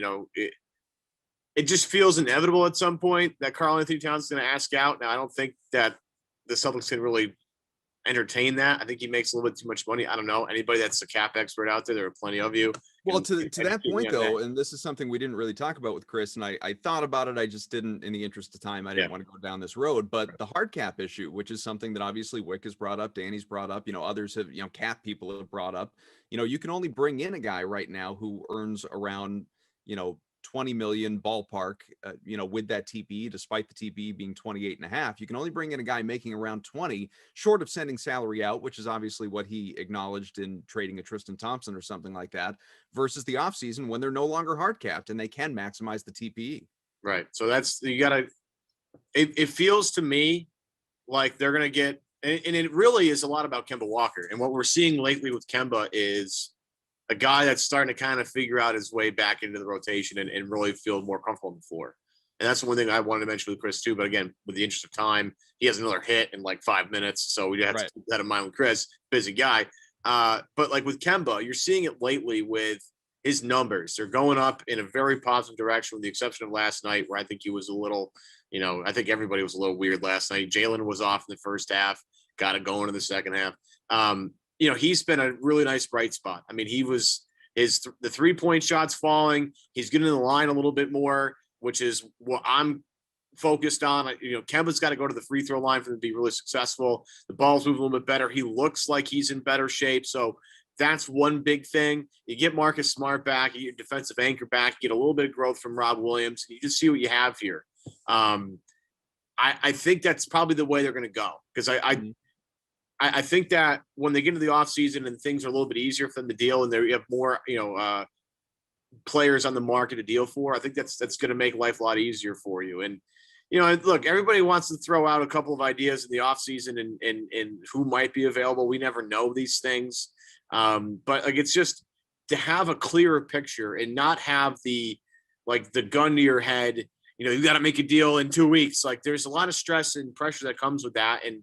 it just feels inevitable at some point that Karl-Anthony Towns is going to ask out. Now, I don't think that the Celtics can really entertain that. I think he makes a little bit too much money. I don't know. Anybody that's a cap expert out there are plenty of you. Well, to that point, though, and this is something we didn't really talk about with Chris, and I thought about it. I just didn't, in the interest of time, I didn't want to go down this road. But the hard cap issue, which is something that obviously Wick has brought up, Danny's brought up, others have, cap people have brought up. You can only bring in a guy right now who earns around, 20 million ballpark, with that TPE, despite the TPE being 28.5, you can only bring in a guy making around 20, short of sending salary out, which is obviously what he acknowledged in trading a Tristan Thompson or something like that, versus the offseason when they're no longer hard capped and they can maximize the TPE. Right. So that's, it feels to me like they're going to get, and it really is a lot about Kemba Walker. And what we're seeing lately with Kemba is a guy that's starting to kind of figure out his way back into the rotation and really feel more comfortable on the floor. And that's one thing I wanted to mention with Chris too. But again, with the interest of time, he has another hit in like 5 minutes. So we have to keep that in mind with Chris, busy guy. But like with Kemba, you're seeing it lately with his numbers. They're going up in a very positive direction, with the exception of last night, where I think he was a little, I think everybody was a little weird last night. Jaylen was off in the first half, got it going in the second half. He's been a really nice bright spot. I mean, the 3-point shots falling. He's getting in the line a little bit more, which is what I'm focused on. Kemba's got to go to the free throw line for him to be really successful. The ball's moving a little bit better. He looks like he's in better shape. So that's one big thing. You get Marcus Smart back, you get your defensive anchor back, you get a little bit of growth from Rob Williams. You just see what you have here. I think that's probably the way they're going to go, because I think that when they get into the offseason and things are a little bit easier for them to deal, and they have more, players on the market to deal for, I think that's going to make life a lot easier for you. And, look, everybody wants to throw out a couple of ideas in the offseason and who might be available. We never know these things. But like, it's just to have a clearer picture and not have the gun to your head. You got to make a deal in 2 weeks. Like, there's a lot of stress and pressure that comes with that. And,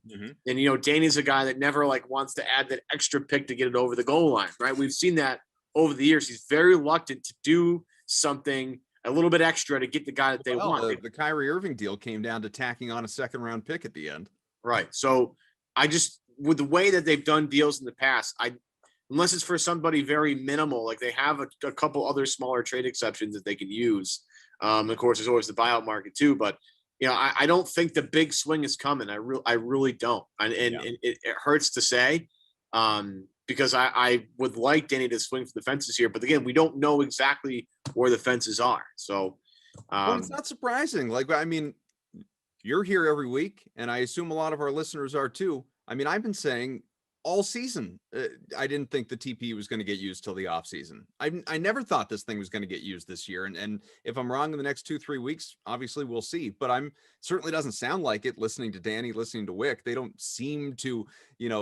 Danny's a guy that never wants to add that extra pick to get it over the goal line, right? We've seen that over the years. He's very reluctant to do something a little bit extra to get the guy that they want. The Kyrie Irving deal came down to tacking on a second round pick at the end. Right. So I just, with the way that they've done deals in the past, unless it's for somebody very minimal, like they have a couple other smaller trade exceptions that they can use. Of course, there's always the buyout market too, but I don't think the big swing is coming. I really don't. And it hurts to say, because I would like Danny to swing for the fences here, but again, we don't know exactly where the fences are. So, well, it's not surprising. Like, I mean, you're here every week, and I assume a lot of our listeners are too. I mean, I've been saying all season, I didn't think the TP was going to get used till the off season. I never thought this thing was going to get used this year. And if I'm wrong in the next 2-3 weeks, obviously we'll see, but certainly doesn't sound like it. Listening to Danny, listening to Wick, they don't seem to,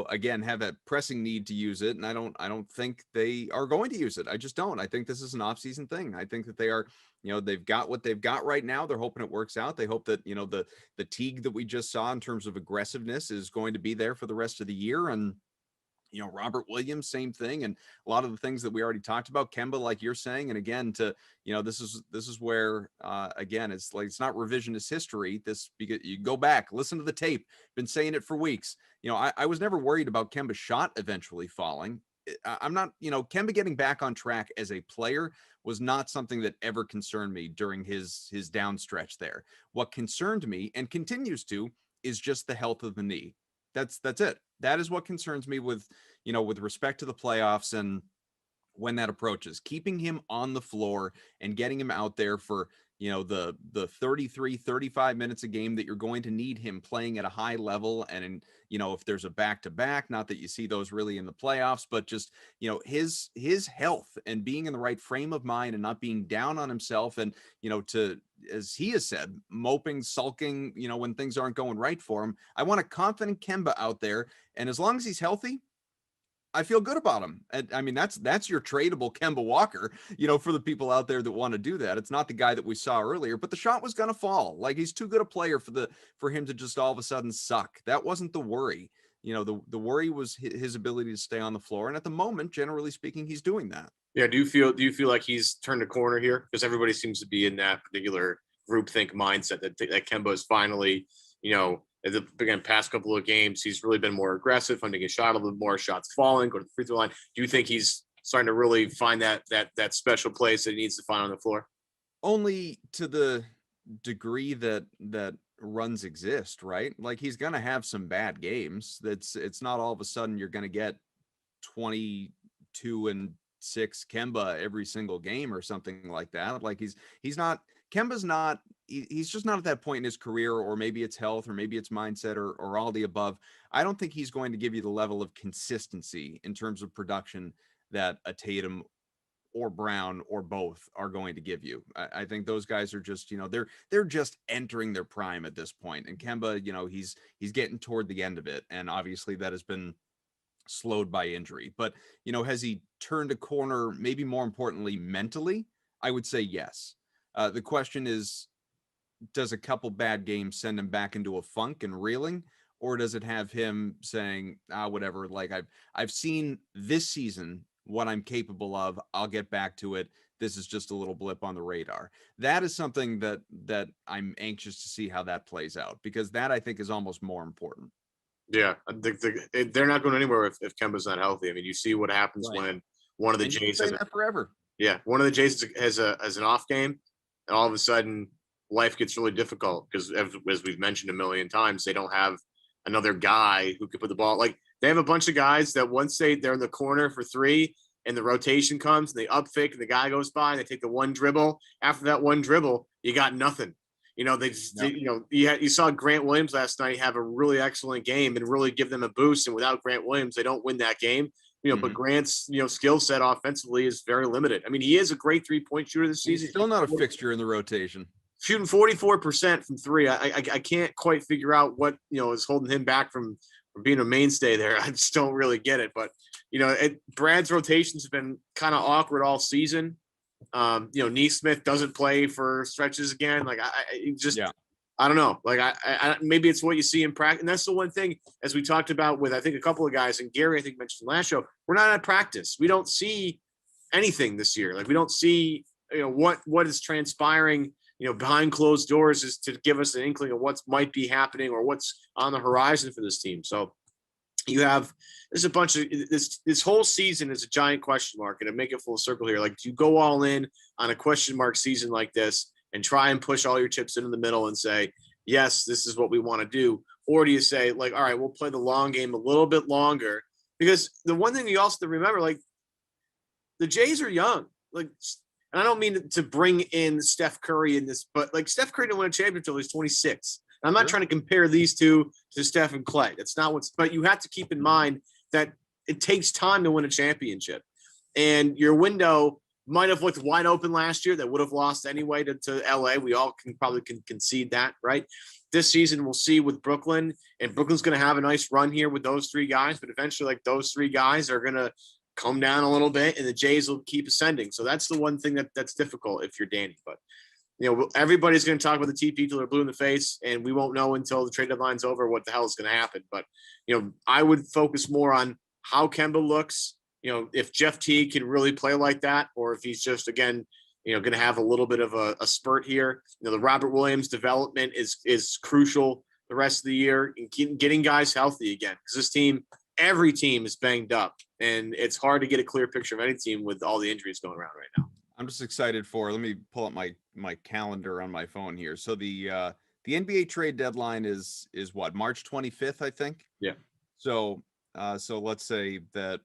again, have a pressing need to use it. And I don't think they are going to use it. I just don't. I think this is an off season thing. I think that they are, they've got what they've got right now. They're hoping it works out. They hope that, the Teague that we just saw in terms of aggressiveness is going to be there for the rest of the year. And, Robert Williams, same thing. And a lot of the things that we already talked about, Kemba, like you're saying, and again, this is where, again, it's like, it's not revisionist history. Because you go back, listen to the tape, been saying it for weeks. I was never worried about Kemba's shot eventually falling. I'm not, Kemba getting back on track as a player was not something that ever concerned me during his down stretch there. What concerned me and continues to is just the health of the knee. That's it. That is what concerns me with respect to the playoffs and when that approaches, keeping him on the floor and getting him out there for, the 33, 35 minutes a game that you're going to need him playing at a high level. And, if there's a back-to-back, not that you see those really in the playoffs, but just, his health and being in the right frame of mind and not being down on himself and, as he has said, moping, sulking, when things aren't going right for him. I want a confident Kemba out there. And as long as he's healthy, I feel good about him. And I mean, that's your tradable Kemba Walker, for the people out there that want to do that. It's not the guy that we saw earlier, but the shot was going to fall. Like, he's too good a player for him to just all of a sudden suck. That wasn't the worry. The worry was his ability to stay on the floor. And at the moment, generally speaking, he's doing that. Yeah. Do you feel like he's turned a corner here? Because everybody seems to be in that particular groupthink mindset that Kemba is finally, again, past couple of games, he's really been more aggressive, finding a shot a little bit more, shots falling, go to the free throw line. Do you think he's starting to really find that special place that he needs to find on the floor? Only to the degree that runs exist, right? Like, he's going to have some bad games. It's not all of a sudden you're going to get 22-6 Kemba every single game or something like that. Like, Kemba's not, he's just not at that point in his career, or maybe it's health, or maybe it's mindset, or all the above. I don't think he's going to give you the level of consistency in terms of production that a Tatum or Brown or both are going to give you. I think those guys are just, they're just entering their prime at this point. And Kemba, he's getting toward the end of it. And obviously that has been slowed by injury. But, has he turned a corner, maybe more importantly, mentally? I would say yes. The question is, does a couple bad games send him back into a funk and reeling, or does it have him saying, whatever, like, I've seen this season what I'm capable of. I'll get back to it. This is just a little blip on the radar. That is something that I'm anxious to see how that plays out, because that, I think, is almost more important. Yeah, they're not going anywhere if Kemba's not healthy. I mean, you see what happens when one of the Jays has forever. Yeah, one of the Jays has an off game, and all of a sudden life gets really difficult because, as we've mentioned a million times, they don't have another guy who could put the ball. Like, they have a bunch of guys that once they're in the corner for three and the rotation comes and they up fake and the guy goes by and they take the one dribble. After that one dribble, you got nothing. You saw Grant Williams last night have a really excellent game and really give them a boost. And without Grant Williams, they don't win that game. But Grant's, skill set offensively is very limited. I mean, he is a great 3-point shooter this season. He's still not a fixture in the rotation. Shooting 44% from three. I can't quite figure out what, is holding him back from being a mainstay there. I just don't really get it. But, Brad's rotations have been kind of awkward all season. Neesmith doesn't play for stretches again. Like, I don't know. Like, I maybe it's what you see in practice. And that's the one thing, as we talked about with, I think, a couple of guys, and Gary, I think, mentioned last show, we're not at practice. We don't see anything this year. Like, we don't see, what is transpiring behind closed doors is to give us an inkling of what might be happening or what's on the horizon for this team. So there's a bunch of this whole season is a giant question mark, and to make it full circle here, like, do you go all in on a question mark season like this and try and push all your chips into the middle and say, yes, this is what we want to do? Or do you say, like, all right, we'll play the long game a little bit longer? Because the one thing you also have to remember, like, the Jays are young. Like, and I don't mean to bring in Steph Curry in this, but like Steph Curry didn't win a championship until he was 26. And I'm not trying to compare these two to Steph and Clay. That's not but you have to keep in mind that it takes time to win a championship. And your window might have looked wide open last year that would have lost anyway to LA. We all can probably concede that, right? This season we'll see with Brooklyn, and Brooklyn's going to have a nice run here with those three guys, but eventually like those three guys are going to come down a little bit and the Jays will keep ascending. So that's the one thing that's difficult if you're Danny. But everybody's going to talk about the TP till they're blue in the face, and we won't know until the trade deadline's over what the hell is going to happen. But I would focus more on how Kemba looks, if Jeff Teague can really play like that, or if he's just, again, going to have a little bit of a spurt here. The Robert Williams development is crucial the rest of the year, and getting guys healthy again, because this team, every team is banged up, and it's hard to get a clear picture of any team with all the injuries going around right now. I'm just excited let me pull up my calendar on my phone here. So the NBA trade deadline is what, March 25th, I think. Yeah. So let's say that,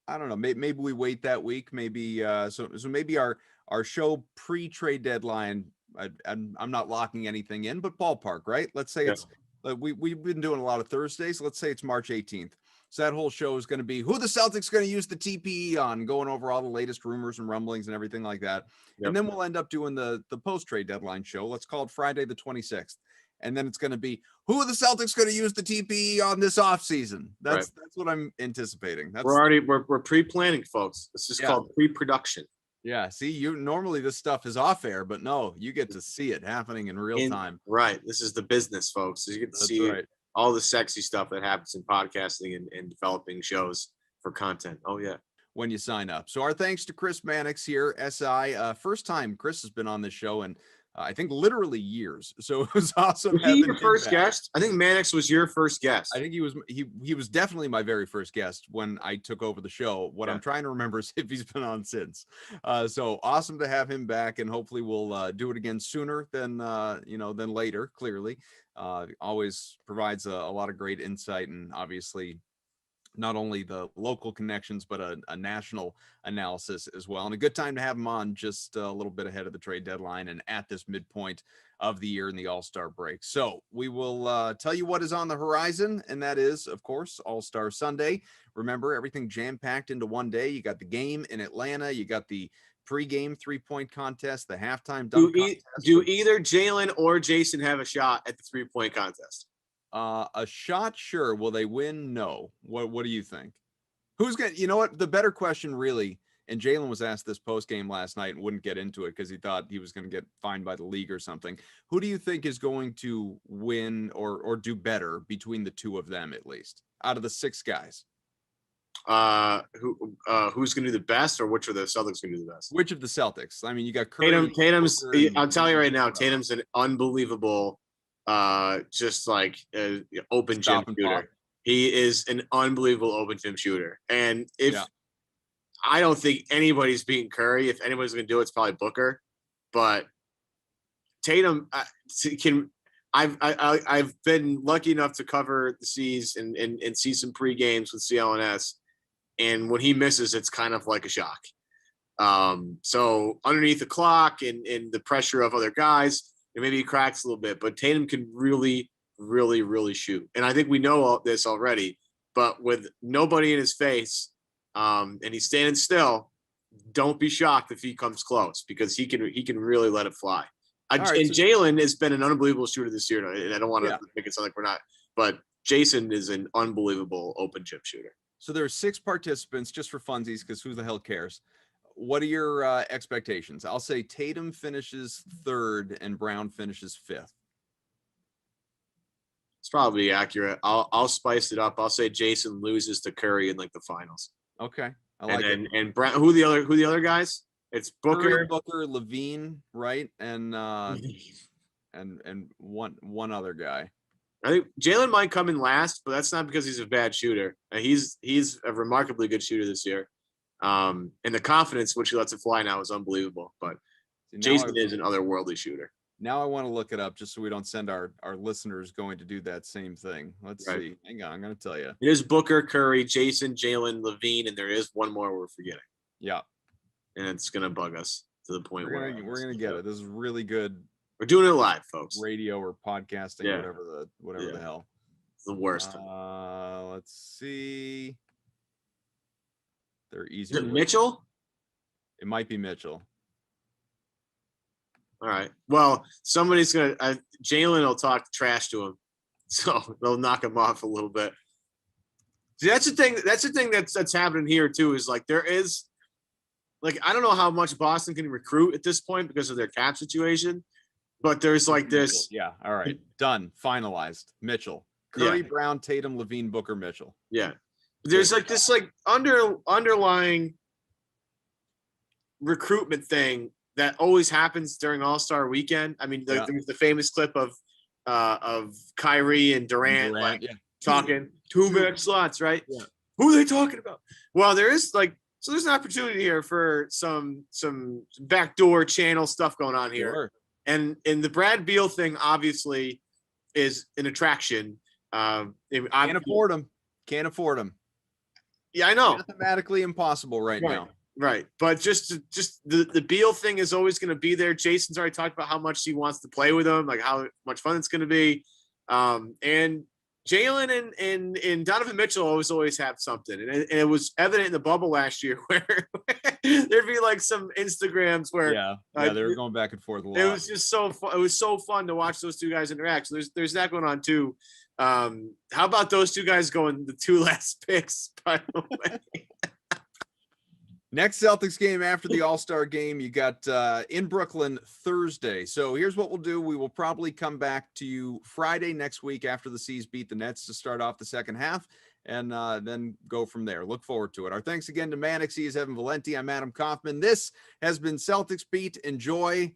I don't know, maybe we wait that week. Maybe so maybe our show pre-trade deadline. I'm not locking anything in, but ballpark, right? Let's say it's we've been doing a lot of Thursdays. Let's say it's March 18th. So that whole show is going to be who the Celtics going to use the TPE on, going over all the latest rumors and rumblings and everything like that. Yep. And then we'll end up doing the post-trade deadline show. Let's call it Friday the 26th. And then it's going to be who are the Celtics going to use the TPE on this offseason. That's what I'm anticipating. We're pre-planning, folks. This is called pre-production. Yeah. See, normally this stuff is off air, but no, you get to see it happening in real time. Right. This is the business, folks. So you get to see all the sexy stuff that happens in podcasting and developing shows for content. Oh yeah. When you sign up. So our thanks to Chris Mannix here, SI. First time Chris has been on this show, and I think literally years. So it was awesome. Was he your first guest? I think Mannix was your first guest. I think he was definitely my very first guest when I took over the show. What I'm trying to remember is if he's been on since. So awesome to have him back, and hopefully we'll do it again sooner than later. Clearly, always provides a lot of great insight, and obviously not only the local connections, but a national analysis as well. And a good time to have him on just a little bit ahead of the trade deadline and at this midpoint of the year in the All-Star break. So we will tell you what is on the horizon, and that is, of course, All-Star Sunday. Remember, everything jam-packed into one day. You got the game in Atlanta. You got the pre-game three-point contest, the halftime dunk contest. Do either Jaylen or Jayson have a shot at the three-point contest? A shot, sure. Will they win? No. What do you think? Who's going to, you know what? The better question really, and Jaylen was asked this post game last night and wouldn't get into it because he thought he was going to get fined by the league or something. Who do you think is going to win or do better between the two of them, at least out of the six guys? Who's going to do the best, or which of the Celtics going to do the best? Which of the Celtics? I mean, you got Curry, Tatum's. I'll tell you right now, Tatum's an unbelievable. Just like open gym shooter. He is an unbelievable open gym shooter. And I don't think anybody's beating Curry. If anybody's going to do it, it's probably Booker. But Tatum I've been lucky enough to cover the C's and see some pre-games with CLNS. And when he misses, it's kind of like a shock. So underneath the clock and the pressure of other guys, maybe he cracks a little bit, but Tatum can really, really, really shoot. And I think we know all this already, but with nobody in his face and he's standing still, don't be shocked if he comes close, because he can really let it fly. Jaylen has been an unbelievable shooter this year, and I don't want to make it sound like we're not, but Jayson is an unbelievable open gym shooter. So there are 6 participants, just for funsies, because who the hell cares? What are your expectations? I'll say Tatum finishes 3rd and Brown finishes 5th. It's probably accurate. I'll spice it up. I'll say Jayson loses to Curry in like the finals. Okay, I like it. And Brown. Who the other guys? It's Booker, Levine, right? And one other guy. I think Jaylen might come in last, but that's not because he's a bad shooter. He's a remarkably good shooter this year. And the confidence which he lets it fly now is unbelievable. But Jayson is an otherworldly shooter. Now I want to look it up just so we don't send our listeners going to do that same thing. Let's see. Hang on, I'm going to tell you. It is Booker, Curry, Jayson, Jaylen, Levine, and there is one more we're forgetting. Yeah. And it's going to bug us to the point we're going to get it. This is really good. We're doing it live, folks. Radio or podcasting, whatever the hell. It's the worst. Let's see. They're easy. Is it Mitchell? It might be Mitchell. All right. Well, somebody's gonna. Jaylen will talk trash to him, so they'll knock him off a little bit. See, that's the thing. That's the thing that's happening here too. Is like there is, like I don't know how much Boston can recruit at this point because of their cap situation. But there's like this. Yeah. All right. Done. Finalized. Mitchell. Curry, Brown, Tatum, Levine, Booker, Mitchell. Yeah. There's like this like underlying recruitment thing that always happens during All-Star weekend. I mean, there's the famous clip of Kyrie and Durant talking 2-minute slots, right? Yeah. Who are they talking about? Well, there's an opportunity here for some backdoor channel stuff going on here. Sure. And the Brad Beal thing obviously is an attraction. Can't afford him. Yeah, I know. Mathematically impossible right now. Right. But just the Beal thing is always going to be there. Jason's already talked about how much he wants to play with him, like how much fun it's going to be. And Jaylen and Donovan Mitchell always have something. And it was evident in the bubble last year where there'd be like some Instagrams where they were going back and forth a lot. It was just so fun. It was so fun to watch those two guys interact. So there's that going on too. How about those two guys going the 2 last picks, by the way? Next Celtics game after the All-Star game, you got in Brooklyn Thursday. So here's what we'll do. We will probably come back to you Friday next week after the C's beat the Nets to start off the second half and then go from there. Look forward to it. Our thanks again to Mannix. He is Evan Valenti. I'm Adam Kaufman. This has been Celtics Beat. Enjoy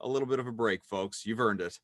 a little bit of a break, folks. You've earned it.